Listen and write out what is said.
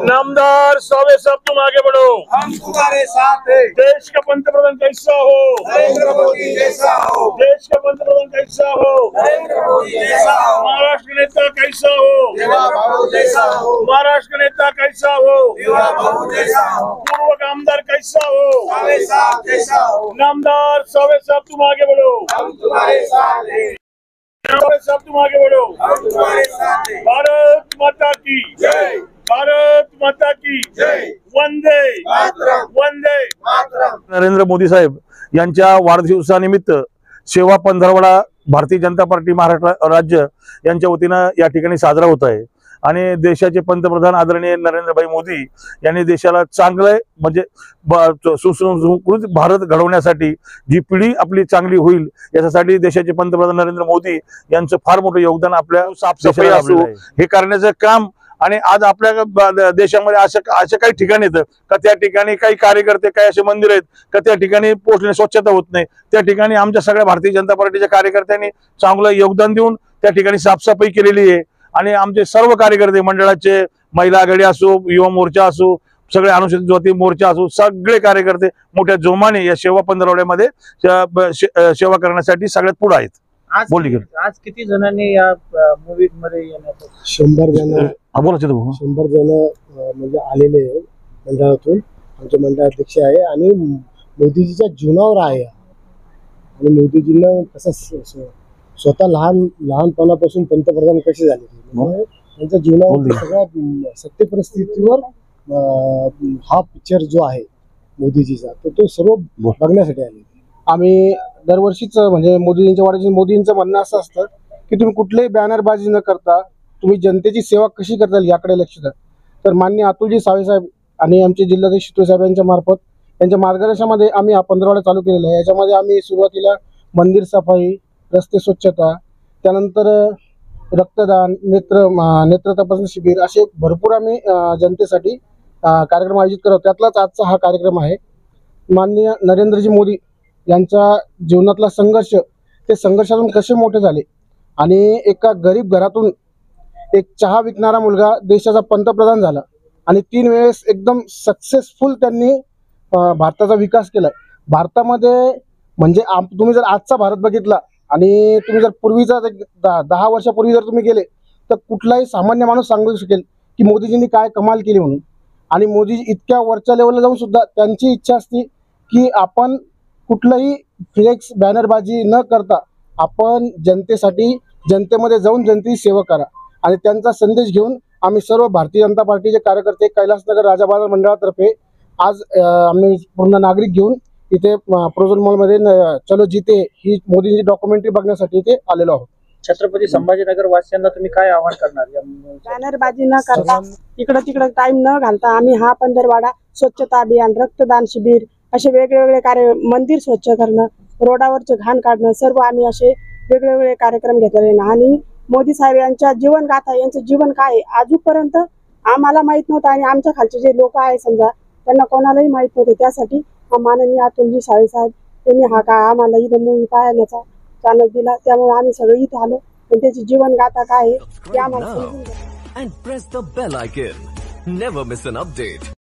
नामदार सावे साहब तुम आगे बढ़ो, हम तुम्हारे साथ हैं। देश का पंतप्रधान कैसा हो, नरेंद्र मोदी जैसा हो, देश का पंतप्रधान कैसा हो, नरेंद्र मोदी जैसा हो, महाराष्ट्र का नेता कैसा हो, युवा बाबू जैसा हो, महाराष्ट्र का नेता कैसा हो, युवा बाबू जैसा हो, पूर्व का आमदार कैसा हो, सावे साहब जैसा हो। नामदार सावे साहब तुम आगे बढ़ो, हम तुम्हारे साथ हैं। सावे साहब तुम आगे बढ़ो। हम तुम्हारे साथ हैं। भारत माता की जय, भारत माता की जय, वंदे मातरम, वंदे मातरम। नरेंद्र मोदी साहेब यांच्या वाढदिवसानिमित्त सेवा पंधरवडा भारतीय जनता पार्टी महाराष्ट्र राज्य यांच्या वतीनं या ठिकाणी साजरा होत आहे आणि देशाचे पंतप्रधान आदरणीय नरेंद्रभाई मोदी यांनी देशाला चांगलं म्हणजे सुसंस्कृत भारत घडवण्यासाठी जी पिढी आपली चांगली होईल याच्यासाठी देशाचे पंतप्रधान नरेंद्र मोदी यांचं फार मोठं योगदान आपल्या साफसफाई असो हे करण्याचं काम। आणि आज आपल्या देशामध्ये अशा काही ठिकाण येतं का त्या ठिकाणी काही कार्यकर्ते काही असे मंदिर आहेत का त्या ठिकाणी पोहोचणे स्वच्छता होत नाही, त्या ठिकाणी आमच्या सगळ्या भारतीय जनता पार्टीच्या कार्यकर्त्यांनी चांगलं योगदान देऊन त्या ठिकाणी साफसफाई केलेली आहे आणि आमचे सर्व कार्यकर्ते मंडळाचे महिला आघाडी असो युवा मोर्चा असो सगळे अनुसूचित जाती मोर्चा असो सगळे कार्यकर्ते मोठ्या जोमाने या सेवा पंधरवड्यामध्ये सेवा करण्यासाठी सगळ्यात पुढे आहेत। आज किती जणांनी या मूवी मध्ये येण्यात 100 जण बोला 100 जण म्हणजे आलेले आहे मंडळातून। आमचे मंडळाध्यक्ष आहे आणि मोदीजीच्या जीवनावर आहे आणि मोदीजींना कसं स्वतः लहानपणापासून पंतप्रधान कसे झाले त्यांच्या जीवनावर सगळ्या सत्य परिस्थितीवर हा पिक्चर जो आहे मोदीजीचा तो सर्व बघण्यासाठी आले। आम्ही दरवर्षीच म्हणजे मोदींच्या वाढदिवशी मोदींचं म्हणणं असं असतं की तुम्ही कुठलेही बॅनरबाजी न करता तुम्ही जनतेची सेवा कशी करता येईल याकडे लक्ष द्या। तर माननीय अतुलजी सावे साहेब आणि आमचे जिल्हाध्यक्ष शितू साहेब यांच्या मार्फत त्यांच्या मार्गदर्शनामध्ये आम्ही हा पंधरवडा चालू केलेला आहे। याच्यामध्ये आम्ही सुरुवातीला मंदिर सफाई, रस्ते स्वच्छता, त्यानंतर रक्तदान, नेत्र तपासणी शिबिर असे भरपूर आम्ही जनतेसाठी कार्यक्रम आयोजित करतो। त्यातलाच आजचा हा कार्यक्रम आहे। माननीय नरेंद्रजी मोदी यांच्या जीवनातला संघर्ष, ते संघर्षातून कसे मोठे झाले आणि एका गरीब घरातून एक चहा विकणारा मुलगा देशाचा पंतप्रधान झाला आणि 3 वेळेस एकदम सक्सेसफुल त्यांनी भारताचा विकास केला। भारतामध्ये म्हणजे तुम्ही जर आजचा भारत बघितला आणि तुम्ही जर पूर्वीचा 10 वर्षापूर्वी जर तुम्ही गेले तर कुठलाही सामान्य माणूस सांगू शकेल की मोदीजींनी काय कमाल केली म्हणून। आणि मोदी इतक्या वरच्या लेवलला जाऊन सुद्धा त्यांची इच्छा असते की आपण कुठलाही फ्लेक्स बॅनरबाजी न करता आपण जनतेसाठी जनतेमध्ये जाऊन जनतेची सेवा करा। आणि त्यांचा संदेश घेऊन आम्ही सर्व भारतीय जनता पार्टीचे कार्यकर्ते कैलासनगर राजा बाजार मंडळातर्फे आज आम्ही पूर्ण नागरिक घेऊन इथे प्रोझोन मॉलमध्ये चलो जीते ही मोदींची डॉक्युमेंटरी बघण्यासाठी इथे आलेलो आहोत। छत्रपती संभाजीनगर वासियांना तुम्ही काय आवाहन करणार? बॅनरबाजी न करता इकडं तिकडं टाइम न घालता आम्ही हा पंधरवाडा स्वच्छता अभियान, रक्तदान शिबिर असे वेगवेगळे कार्य, मंदिर स्वच्छ करणं, रोडावरचे घाण काढणं, सर्व आम्ही असे वेगवेगळे कार्यक्रम घेतलेले ना। आणि मोदी साहेब यांच्या जीवनगाथा, यांचं जीवन काय आहे आजूपर्यंत आम्हाला माहित नव्हतं आणि आमच्या खालचे जे लोक आहे समजा त्यांना कोणालाही माहित नव्हते। त्यासाठी माननीय अतुलजी सावे साहेब यांनी हा काय आम्हाला इथं मूवी पाहण्याचा चानस दिला, त्यामुळे आम्ही सगळे इथं आलो आणि त्याची जीवनगाथा काय आहे ते आम्हाला समजून and press the bell icon. Never miss an update.